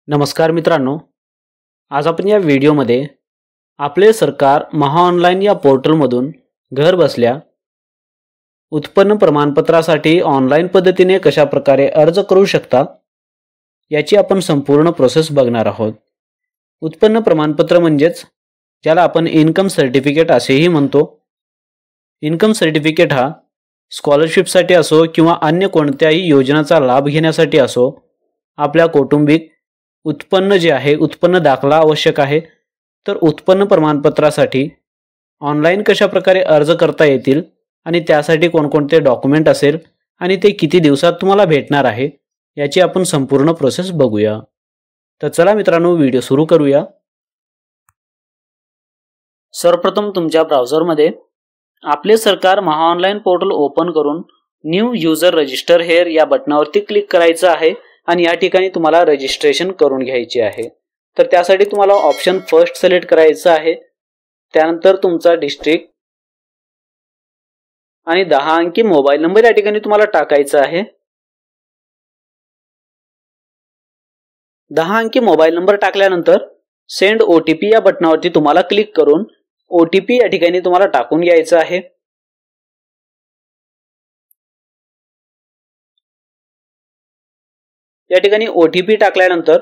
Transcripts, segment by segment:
नमस्कार मित्रांनो, आज आपण या व्हिडिओमध्ये आपले सरकार महाऑनलाईन या पोर्टलमधून घर बसल्या उत्पन्न प्रमाणपत्रासाठी ऑनलाईन पद्धतीने कशा प्रकारे अर्ज करू शकता याची आपण संपूर्ण प्रोसेस बघणार आहोत। उत्पन्न प्रमाणपत्र म्हणजेच ज्याला आपण इन्कम सर्टिफिकेट असेही म्हणतो। इन्कम सर्टिफिकेट हा स्कॉलरशिपसाठी असो किंवा अन्य कोणत्याही योजनांचा लाभ घेण्यासाठी असो आपल्या कौटुंबिक उत्पन्न जे आहे उत्पन्न दाखला आवश्यक आहे। तर उत्पन्न प्रमाणपत्रासाठी ऑनलाईन कशा प्रकारे अर्ज करता येतील आणि त्यासाठी कोणकोणते डॉक्युमेंट असेल आणि ते किती दिवसात तुम्हाला भेटणार आहे याची आपण संपूर्ण प्रोसेस बघूया। तर चला मित्रांनो, व्हिडिओ सुरू करूया। सर्वप्रथम तुमच्या ब्राउझरमध्ये आपले सरकार महाऑनलाईन पोर्टल ओपन करून न्यू यूजर रजिस्टर हेअर या बटनावरती क्लिक करायचं आहे आणि या ठिकाणी तुम्हाला रजिस्ट्रेशन करून घ्यायचे आहे। तर त्यासाठी तुम्हाला ऑप्शन फर्स्ट सिलेक्ट करायचा आहे। त्यानंतर तुमचा डिस्ट्रिक्ट आणि 10 अंकी मोबाईल नंबर या ठिकाणी तुम्हाला टाकायचा आहे। 10 अंकी मोबाईल नंबर टाकल्यानंतर सेंड OTP या बटनावरती तुम्हाला क्लिक करून OTP या ठिकाणी तुम्हाला टाकून घ्यायचा आहे। या ठिकाणी OTP टाकल्यानंतर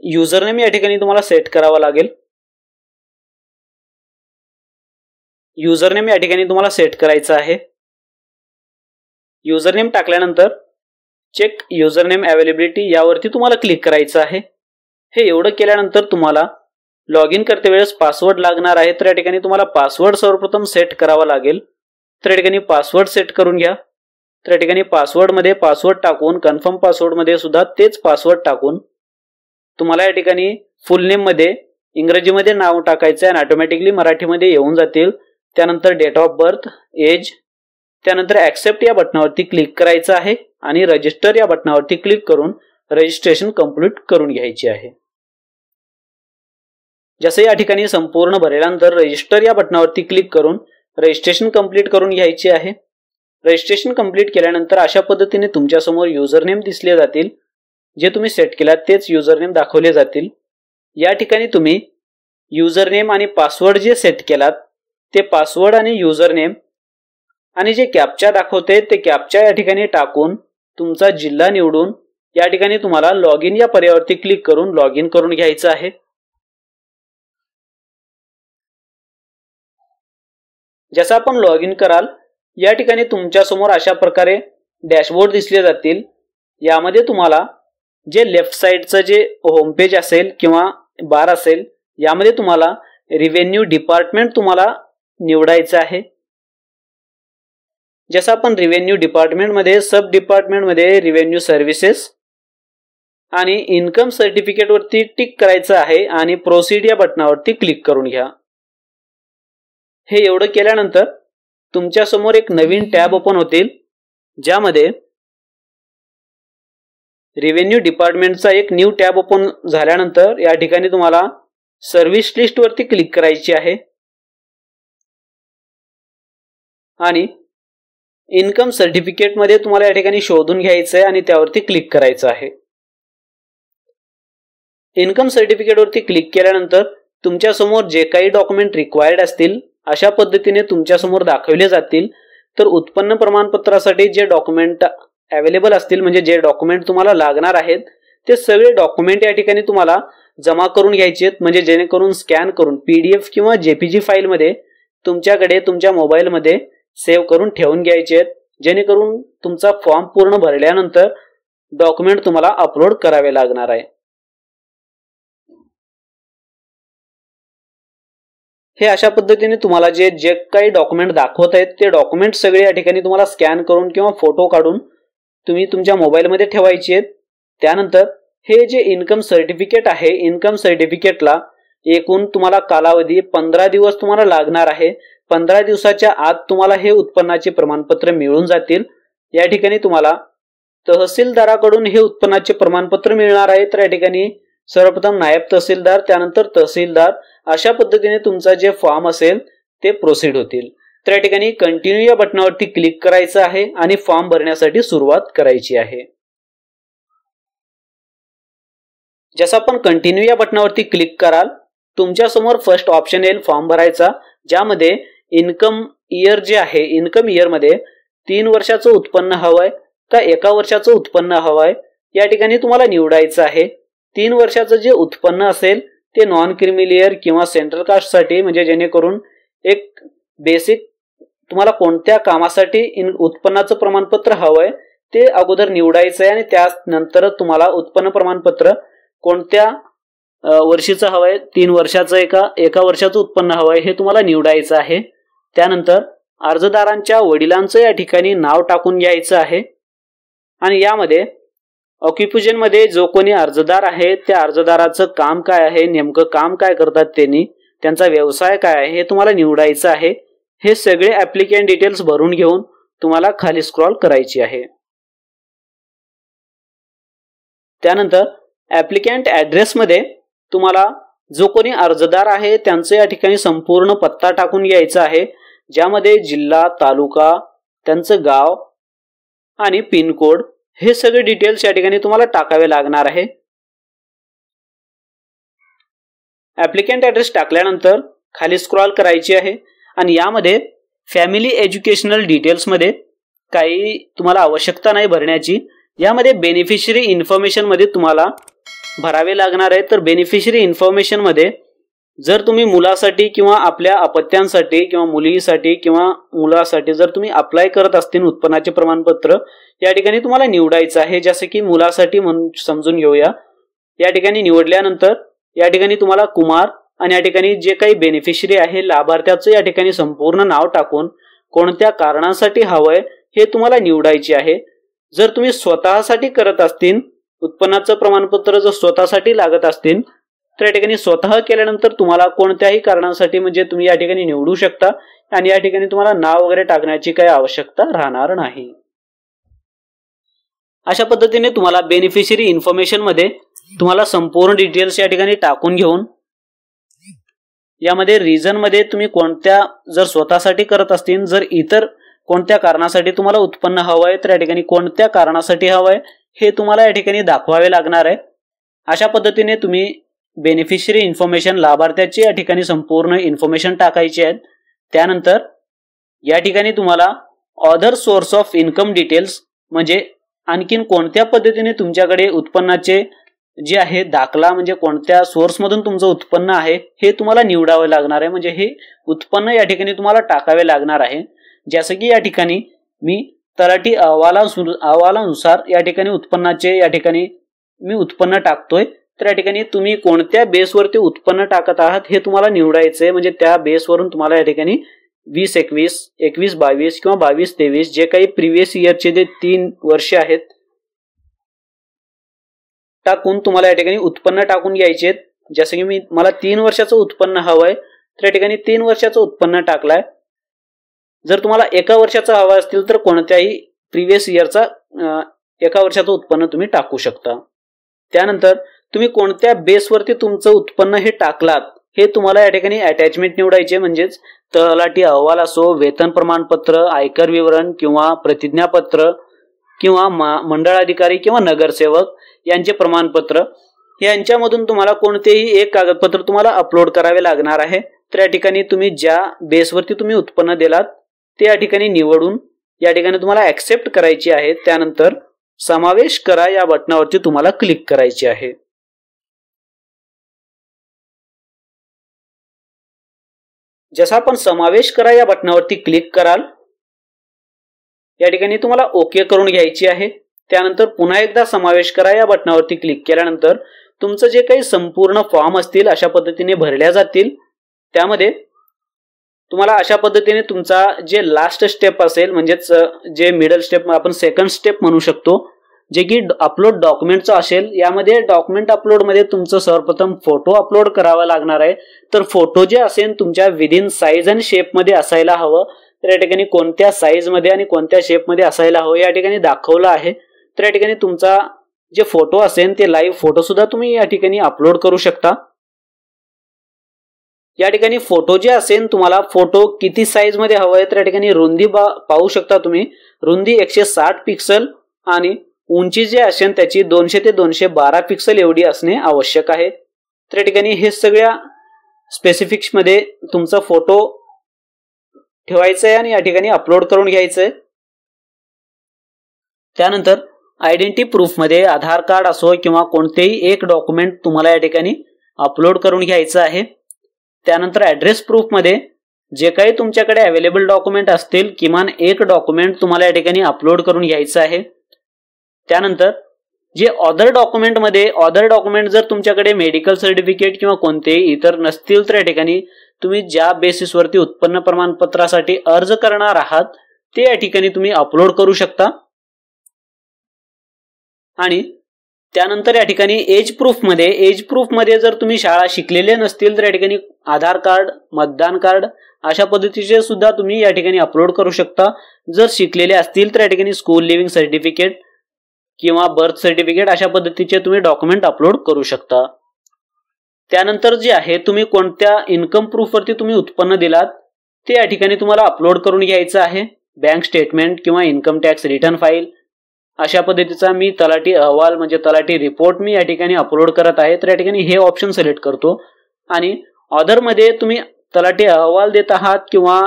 युजरनेम या ठिकाणी तुम्हाला सेट करावा लागेल। युजरनेम या ठिकाणी तुम्हाला सेट करायचा आहे। युजरनेम टाकल्यानंतर चेक युजरनेम अवेलेबिलिटी यावरती तुम्हाला क्लिक करायचं आहे। हे एवढं केल्यानंतर तुम्हाला लॉग इन करते वेळेस पासवर्ड लागणार आहे। तर या ठिकाणी तुम्हाला पासवर्ड सर्वप्रथम सेट करावा लागेल। तर या ठिकाणी पासवर्ड सेट करून घ्या। तर या ठिकाणी पासवर्ड मध्ये पासवर्ड टाकून कन्फर्म पासवर्ड मध्ये सुद्धा तेच पासवर्ड टाकून तुम्हाला या ठिकाणी फुल नेम मध्ये इंग्रजीमध्ये नाव टाकायचं आहे आणि ऑटोमॅटिकली मराठीमध्ये येऊन जातील। त्यानंतर डेट ऑफ बर्थ, एज, त्यानंतर ऍक्सेप्ट या बटनावरती क्लिक करायचं आहे आणि रजिस्टर या बटनावरती क्लिक करून रजिस्ट्रेशन कंप्लीट करून घ्यायचे आहे। जसे या ठिकाणी संपूर्ण भरल्यानंतर रजिस्टर या बटनावरती क्लिक करून रजिस्ट्रेशन कंप्लीट करून घ्यायचे आहे। रजिस्ट्रेशन कंप्लीट केल्यानंतर अशा पद्धतीने तुमच्या समोर युजरनेम दिसले जातील। जे तुम्ही सेट केलात तेच युजरनेम दाखवले जातील। या ठिकाणी तुम्ही युजरनेम आणि पासवर्ड जे सेट केलात ते पासवर्ड आणि युजरनेम आणि जे कॅप्चा दाखवते ते कॅप्चा या ठिकाणी टाकून तुमचा जिल्हा निवडून या ठिकाणी तुम्हाला लॉग इन या पर्यायावरती क्लिक करून लॉग इन करून घ्यायचं आहे। जसं आपण लॉग इन कराल या ठिकाणी तुमच्या समोर अशा प्रकारे डॅशबोर्ड दिसले जातील। यामध्ये तुम्हाला जे लेफ्ट साइडचं जे होम पेज असेल किंवा बार असेल यामध्ये तुम्हाला रेव्हेन्यू डिपार्टमेंट तुम्हाला निवडायचं आहे। जसं आपण रेव्हेन्यू डिपार्टमेंट मध्ये सब डिपार्टमेंट मध्ये रेव्हेन्यू सर्व्हिसेस आणि इन्कम सर्टिफिकेट वरती टिक करायचं आहे आणि प्रोसीड या बटनावरती क्लिक करून घ्या। हे एवढं केल्यानंतर तुमच्या समोर एक नवीन टॅब ओपन होतील ज्यामध्ये रेव्हेन्यू डिपार्टमेंटचा एक न्यू टॅब ओपन झाल्यानंतर या ठिकाणी तुम्हाला सर्व्हिस लिस्ट वरती क्लिक करायची आहे आणि इन्कम सर्टिफिकेट मध्ये तुम्हाला या ठिकाणी शोधून घ्यायचं आहे आणि त्यावरती क्लिक करायचं आहे। इन्कम सर्टिफिकेट वरती क्लिक केल्यानंतर तुमच्या समोर जे काही डॉक्युमेंट रिक्वायर्ड असतील अशा पद्धतीने तुमच्या समोर दाखवले जातील। तर उत्पन्न प्रमाणपत्रासाठी जे डॉक्युमेंट अवेलेबल असतील म्हणजे जे डॉक्युमेंट तुम्हाला लागणार आहेत ते सगळे डॉक्युमेंट या ठिकाणी तुम्हाला जमा करून घ्यायचे आहेत। म्हणजे जेणेकरून स्कॅन करून PDF किंवा JPG फाईल मध्ये तुमच्याकडे तुमच्या मोबाईल मध्ये सेव्ह करून ठेवून घ्यायचे आहेत। जेणेकरून तुमचा फॉर्म पूर्ण भरल्यानंतर डॉक्युमेंट तुम्हाला अपलोड करावे लागणार आहे। हे अशा पद्धतीने तुम्हाला जे काही डॉक्युमेंट दाखवत आहेत ते डॉक्युमेंट सगळे या ठिकाणी तुम्हाला स्कॅन करून किंवा फोटो काढून तुम्ही तुमच्या मोबाईल मध्ये ठेवायचे आहेत। त्यानंतर हे जे इन्कम सर्टिफिकेट आहे इन्कम सर्टिफिकेटला एकूण तुम्हाला कालावधी 15 दिवस तुम्हाला लागणार आहे। 15 दिवसाच्या आत तुम्हाला हे उत्पन्नाचे प्रमाणपत्र मिळून जातील। या ठिकाणी तुम्हाला तहसीलदाराकडून हे उत्पन्नाचे प्रमाणपत्र मिळणार आहे। तर या ठिकाणी सर्वप्रथम नायब तहसीलदार त्यानंतर तहसीलदार अशा पद्धतीने तुमचा जे फॉर्म असेल ते प्रोसीड होतील। तर या ठिकाणी कंटिन्यू या बटनावरती क्लिक करायचं आहे आणि फॉर्म भरण्यासाठी सुरुवात करायची आहे. जसं आपण कंटिन्यू या बटनावरती क्लिक कराल तुमच्या समोर फर्स्ट ऑप्शन येईल फॉर्म भरायचा, ज्यामध्ये इन्कम इयर जे आहे, इन्कम इयर मध्ये 3 वर्षाचं उत्पन्न हवंय का 1 वर्षाचं उत्पन्न हवंय या ठिकाणी तुम्हाला निवडायचं आहे. 3 वर्षाचं जे उत्पन्न असेल ते नॉन क्रिमिलियर किंवा सेंट्रल कास्ट साठी, म्हणजे जेणेकरून एक बेसिक तुम्हाला कोणत्या कामासाठी उत्पन्नाचं प्रमाणपत्र हवंय ते अगोदर निवडायचं आहे आणि त्यानंतर तुम्हाला उत्पन्न प्रमाणपत्र कोणत्या वर्षीचं हवंय, 3 वर्षाचं एका वर्षाचं उत्पन्न हवंय हे तुम्हाला निवडायचं आहे. त्यानंतर अर्जदारांच्या वडिलांचं या ठिकाणी नाव टाकून घ्यायचं आहे आणि यामध्ये ऑक्युपेशन मध्ये जो कोणी अर्जदार आहे त्या अर्जदाराचं काम काय आहे, नेमकं काम काय करतात त्यांनी, त्यांचा व्यवसाय काय आहे हे तुम्हाला निवडायचं आहे. हे सगळे ऍप्लिकेंट डिटेल्स भरून घेऊन तुम्हाला खाली स्क्रॉल करायची आहे. त्यानंतर ऍप्लिकंट ऍड्रेस मध्ये तुम्हाला जो कोणी अर्जदार आहे त्यांचं या ठिकाणी संपूर्ण पत्ता टाकून घ्यायचा आहे, ज्यामध्ये जिल्हा, तालुका, त्यांचं गाव आणि पिन कोड हे सगळे डिटेल्स या ठिकाणी तुम्हाला टाकावे लागणार आहे. ऍप्लिकंट ऍड्रेस टाकल्यानंतर खाली स्क्रॉल करायची आहे आणि यामध्ये फॅमिली एज्युकेशनल डिटेल्स मध्ये काही तुम्हाला आवश्यकता नाही भरण्याची. यामध्ये बेनिफिशरी इन्फॉर्मेशन मध्ये तुम्हाला भरावे लागणार आहे. तर बेनिफिशरी इन्फॉर्मेशन मध्ये जर तुम्ही मुलासाठी किंवा आपल्या अपत्यांसाठी किंवा मुलीसाठी किंवा मुलासाठी जर तुम्ही अप्लाय करत असतील उत्पन्नाचे प्रमाणपत्र या ठिकाणी तुम्हाला निवडायचं आहे. जसे की मुलासाठी म्हणून समजून घेऊया. या ठिकाणी निवडल्यानंतर या ठिकाणी तुम्हाला कुमार आणि या ठिकाणी जे काही बेनिफिशरी आहे लाभार्थ्याचं या ठिकाणी संपूर्ण नाव टाकून कोणत्या कारणासाठी हवंय हे तुम्हाला निवडायचे आहे. जर तुम्ही स्वतःसाठी करत असतील उत्पन्नाचं प्रमाणपत्र जर स्वतःसाठी लागत असतील तर या ठिकाणी स्वतः केल्यानंतर तुम्हाला कोणत्याही कारणासाठी म्हणजे तुम्ही या ठिकाणी निवडू शकता आणि या ठिकाणी तुम्हाला नाव वगैरे टाकण्याची काही आवश्यकता राहणार नाही. अशा पद्धतीने तुम्हाला बेनिफिशरी इन्फॉर्मेशन मध्ये तुम्हाला संपूर्ण डिटेल्स या ठिकाणी टाकून घेऊन यामध्ये रिझन मध्ये तुम्ही कोणत्या जर स्वतःसाठी करत असतील, जर इतर कोणत्या कारणासाठी तुम्हाला उत्पन्न हवंय तर या ठिकाणी कोणत्या कारणासाठी हवंय हे तुम्हाला या ठिकाणी दाखवावे लागणार आहे. अशा पद्धतीने तुम्ही बेनिफिशरी इन्फॉर्मेशन लाभार्थ्याची या ठिकाणी संपूर्ण इन्फॉर्मेशन टाकायची आहे. त्यानंतर या ठिकाणी तुम्हाला other source of income details म्हणजे आणखीन कोणत्या पद्धतीने तुमच्याकडे उत्पन्नाचे जे आहे दाखला म्हणजे कोणत्या सोर्स मधून तुमचं उत्पन्न आहे हे तुम्हाला निवडावे लागणार आहे. म्हणजे हे उत्पन्न या ठिकाणी तुम्हाला टाकावे लागणार आहे. जसं की या ठिकाणी मी तलाठी अहवालानुसार या ठिकाणी उत्पन्नाचे या ठिकाणी मी उत्पन्न टाकतोय. तर या ठिकाणी तुम्ही कोणत्या बेसवरती उत्पन्न टाकत आहात हे तुम्हाला निवडायचंय. म्हणजे त्या बेसवरून तुम्हाला या ठिकाणी 20-21, 21-22 किंवा 22-23 जे काही प्रिव्हियस इयरचे जे 3 वर्ष आहेत टाकून तुम्हाला या ठिकाणी उत्पन्न टाकून घ्यायचे. जसं की मला 3 वर्षाचं उत्पन्न हवंय तर या ठिकाणी 3 वर्षाचं उत्पन्न टाकलाय. जर तुम्हाला 1 वर्षाचं हवं असतील तर कोणत्याही प्रिव्हियस इयरचा 1 वर्षाचं उत्पन्न तुम्ही टाकू शकता. त्यानंतर तुम्ही कोणत्या बेसवरती तुमचं उत्पन्न हे टाकलात हे तुम्हाला या ठिकाणी अटॅचमेंट निवडायचे. म्हणजेच तलाठी अहवाल असो, वेतन प्रमाणपत्र, आयकर विवरण किंवा प्रतिज्ञापत्र किंवा मंडळ अधिकारी किंवा नगरसेवक यांचे प्रमाणपत्र यांच्यामधून तुम्हाला कोणतेही एक कागदपत्र तुम्हाला अपलोड करावे लागणार आहे. तर या ठिकाणी तुम्ही ज्या बेसवरती तुम्ही उत्पन्न दिलात ते या ठिकाणी निवडून या ठिकाणी तुम्हाला ऍक्सेप्ट करायची आहे. त्यानंतर समावेश करा या बटनावरती तुम्हाला क्लिक करायचे आहे. जसा आपण समावेश करा या बटनावरती क्लिक कराल या ठिकाणी तुम्हाला ओके करून घ्यायची आहे. त्यानंतर पुन्हा एकदा समावेश करा या बटनावरती क्लिक केल्यानंतर तुमचं जे काही संपूर्ण फॉर्म असतील अशा पद्धतीने भरल्या जातील. त्यामध्ये तुम्हाला अशा पद्धतीने तुमचा जे लास्ट स्टेप असेल म्हणजेच जे मिडल स्टेप आपण सेकंड स्टेप म्हणू शकतो जे की अपलोड डॉक्युमेंटचं असेल. यामध्ये डॉक्युमेंट अपलोड मध्ये तुमचं सर्वप्रथम फोटो अपलोड करावा लागणार आहे. तर फोटो जे असेल तुमच्या विदिन साईज आणि शेप मध्ये असायला हवं. तर या ठिकाणी कोणत्या साईज मध्ये आणि कोणत्या शेप मध्ये असायला हवं या ठिकाणी दाखवलं आहे. तर या ठिकाणी तुमचा जे फोटो असेल ते लाईव्ह फोटो सुद्धा तुम्ही या ठिकाणी अपलोड करू शकता. या ठिकाणी फोटो जे असेल तुम्हाला फोटो किती साईज मध्ये हवा आहे तर या ठिकाणी रुंदी पाहू शकता तुम्ही. रुंदी 160 पिक्सल आणि उंची जे असेल त्याची 200 ते 212 पिक्सल एवढी असणे आवश्यक आहे. तर या ठिकाणी हे सगळ्या स्पेसिफिक्स मध्ये तुमचा फोटो ठेवायचा आहे आणि या ठिकाणी अपलोड करून घ्यायचं आहे. त्यानंतर आयडेंटिटी प्रूफ मध्ये आधार कार्ड असो किंवा कोणतेही एक डॉक्युमेंट तुम्हाला या ठिकाणी अपलोड करून घ्यायचं आहे. त्यानंतर ऍड्रेस प्रूफ मध्ये जे काही तुमच्याकडे अवेलेबल डॉक्युमेंट असतील किमान एक डॉक्युमेंट तुम्हाला या ठिकाणी अपलोड करून घ्यायचं आहे. त्यानंतर जे अदर डॉक्युमेंट जर तुमच्याकडे मेडिकल सर्टिफिकेट किंवा कोणतेही इतर नसतील तर या ठिकाणी तुम्ही ज्या बेसिसवरती उत्पन्न प्रमाणपत्रासाठी अर्ज करणार आहात ते या ठिकाणी तुम्ही अपलोड करू शकता. आणि त्यानंतर या ठिकाणी एज प्रूफ मध्ये जर तुम्ही शाळा शिकलेले नसतील तर या ठिकाणी आधार कार्ड, मतदान कार्ड अशा पद्धतीचे सुद्धा तुम्ही या ठिकाणी अपलोड करू शकता. जर शिकलेले असतील तर या ठिकाणी स्कूल लिव्हिंग सर्टिफिकेट किंवा बर्थ सर्टिफिकेट अशा पद्धतीचे तुम्ही डॉक्युमेंट अपलोड करू शकता. त्यानंतर जे आहे तुम्ही कोणत्या इन्कम प्रूफ वरती तुम्ही उत्पन्न दिलात ते या ठिकाणी तुम्हाला अपलोड करून घ्यायचं आहे. बँक स्टेटमेंट किंवा इन्कम टॅक्स रिटर्न फाईल अशा पद्धतीचा मी तलाठी अहवाल म्हणजे तलाठी रिपोर्ट मी या ठिकाणी अपलोड करत आहे. तर या ठिकाणी हे ऑप्शन सिलेक्ट करतो आणि ऑदर मध्ये तुम्ही तलाठी अहवाल देत आहात किंवा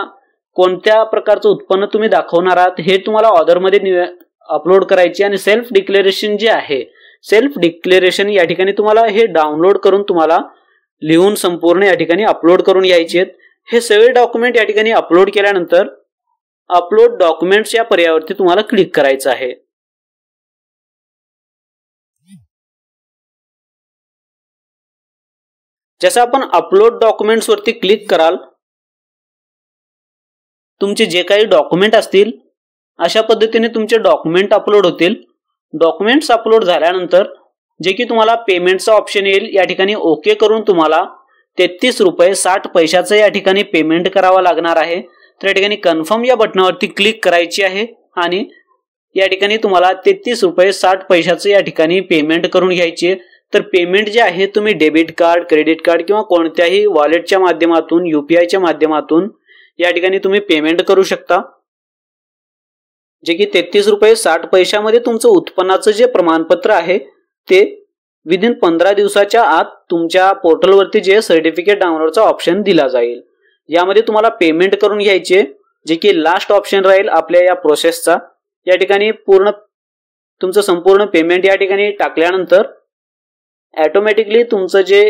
कोणत्या प्रकारचं उत्पन्न तुम्ही दाखवणार आहात हे तुम्हाला ऑदर मध्ये अपलोड करायचे. आणि सेल्फ डिक्लेरेशन जे आहे या ठिकाणी तुम्हाला हे डाउनलोड करून तुम्हाला लिहून संपूर्ण या ठिकाणी अपलोड करून घ्यायचे आहेत. हे सगळे डॉक्युमेंट या ठिकाणी अपलोड केल्यानंतर अपलोड डॉक्युमेंट्स या पर्यायावरती तुम्हाला क्लिक करायचं आहे. जसं आपण अपलोड डॉक्युमेंट्स वरती क्लिक कराल तुमचे जे काही डॉक्युमेंट असतील अशा पद्धतीने तुमचे डॉक्युमेंट अपलोड होतील. डॉक्युमेंट्स अपलोड झाल्यानंतर जे की तुम्हाला पेमेंटचा ऑप्शन येईल या ठिकाणी ओके करून तुम्हाला 33 रुपये 60 पैशाचं या ठिकाणी पेमेंट करावं लागणार आहे. तर या ठिकाणी कन्फर्म या बटनावरती क्लिक करायची आहे आणि या ठिकाणी तुम्हाला 33 रुपये 60 पैशाचं या ठिकाणी पेमेंट करून घ्यायची. तर पेमेंट जे आहे तुम्ही डेबिट कार्ड, क्रेडिट कार्ड किंवा कोणत्याही वॉलेटच्या माध्यमातून UPIच्या माध्यमातून या ठिकाणी तुम्ही पेमेंट करू शकता. जे की 33 रुपये 60 पैशामध्ये तुमचं उत्पन्नाचं जे प्रमाणपत्र आहे ते विदिन 15 दिवसाच्या आत तुमच्या पोर्टलवरती जे सर्टिफिकेट डाउनलोडचा ऑप्शन दिला जाईल. यामध्ये तुम्हाला पेमेंट करून घ्यायचे जे की लास्ट ऑप्शन राहील आपल्या या प्रोसेसचा. या ठिकाणी तुमचं संपूर्ण पेमेंट या ठिकाणी टाकल्यानंतर ऑटोमॅटिकली तुमचं जे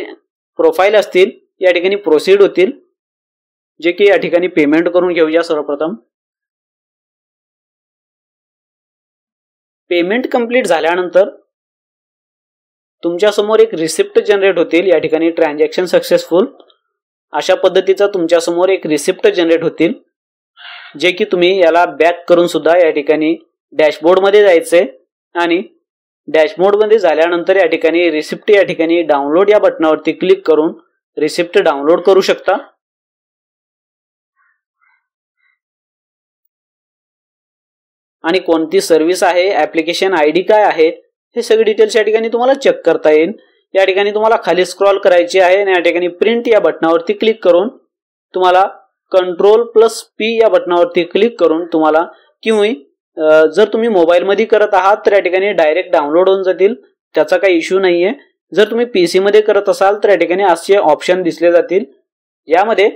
प्रोफाईल असतील या ठिकाणी प्रोसीड होतील. जे की या ठिकाणी पेमेंट करून घेऊया. सर्वप्रथम पेमेंट कंप्लीट झाल्यानंतर तुमच्या समोर एक रिसिप्ट जनरेट होतील. या ठिकाणी ट्रान्झॅक्शन सक्सेसफुल अशा पद्धतीचा तुमच्या समोर एक रिसिप्ट जनरेट होतील जे की तुम्ही याला बॅक करून सुद्धा या ठिकाणी डॅशबोर्ड मध्ये जायचंय आणि डॅशबोर्ड मध्ये झाल्यानंतर या ठिकाणी रिसिप्ट या ठिकाणी डाउनलोड या बटनावरती क्लिक करून रिसिप्ट डाउनलोड करू शकता. आणि कोणती सर्व्हिस आहे, ऍप्लिकेशन ID काय आहे हे सगळे डिटेल्स या ठिकाणी तुम्हाला चेक करता येईल. या ठिकाणी तुम्हाला खाली स्क्रॉल करायची आहे आणि या ठिकाणी प्रिंट या बटनावरती क्लिक करून तुम्हाला Ctrl+P या बटनावरती क्लिक करून तुम्हाला किंवा जर तुम्ही मोबाईल मध्ये करत आहात तर या ठिकाणी डायरेक्ट डाउनलोड होऊन जातील. त्याचा काही इश्यू नाहीये. जर तुम्ही PC मध्ये करत असाल तर या ठिकाणी असे ऑप्शन दिसले जातील. यामध्ये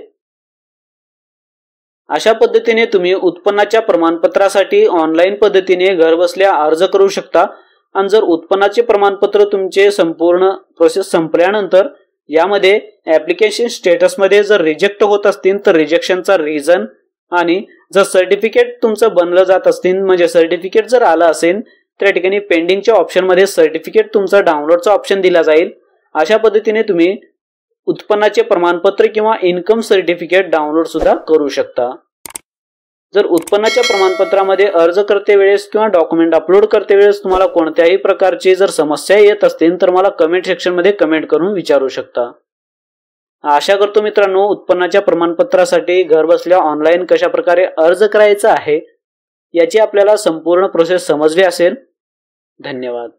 अशा पद्धतीने तुम्ही उत्पन्नाच्या प्रमाणपत्रासाठी ऑनलाईन पद्धतीने घर बसल्या अर्ज करू शकता. आणि जर उत्पन्नाचे प्रमाणपत्र तुमचे संपूर्ण प्रोसेस संपल्यानंतर यामध्ये ऍप्लिकेशन स्टेटस मध्ये जर रिजेक्ट होत असतील तर रिजेक्शनचा रिझन आणि जर सर्टिफिकेट तुमचं बनलं जात असतील म्हणजे सर्टिफिकेट जर आलं असेल तर या ठिकाणी पेंडिंगच्या ऑप्शन मध्ये सर्टिफिकेट तुमचा डाउनलोडचा ऑप्शन दिला जाईल. अशा पद्धतीने तुम्ही उत्पन्नाचे प्रमाणपत्र किंवा इन्कम सर्टिफिकेट डाउनलोड सुद्धा करू शकता. जर उत्पन्नाच्या प्रमाणपत्रामध्ये अर्ज करते वेळेस किंवा डॉक्युमेंट अपलोड करते वेळेस तुम्हाला कोणत्याही प्रकारची जर समस्या येत असतील तर मला कमेंट सेक्शन मध्ये कमेंट करून विचारू शकता. आशा करतो मित्रांनो उत्पन्नाच्या प्रमाणपत्रासाठी घर बसल्या ऑनलाईन कशा प्रकारे अर्ज करायचा आहे याची आपल्याला संपूर्ण प्रोसेस समजली असेल. धन्यवाद.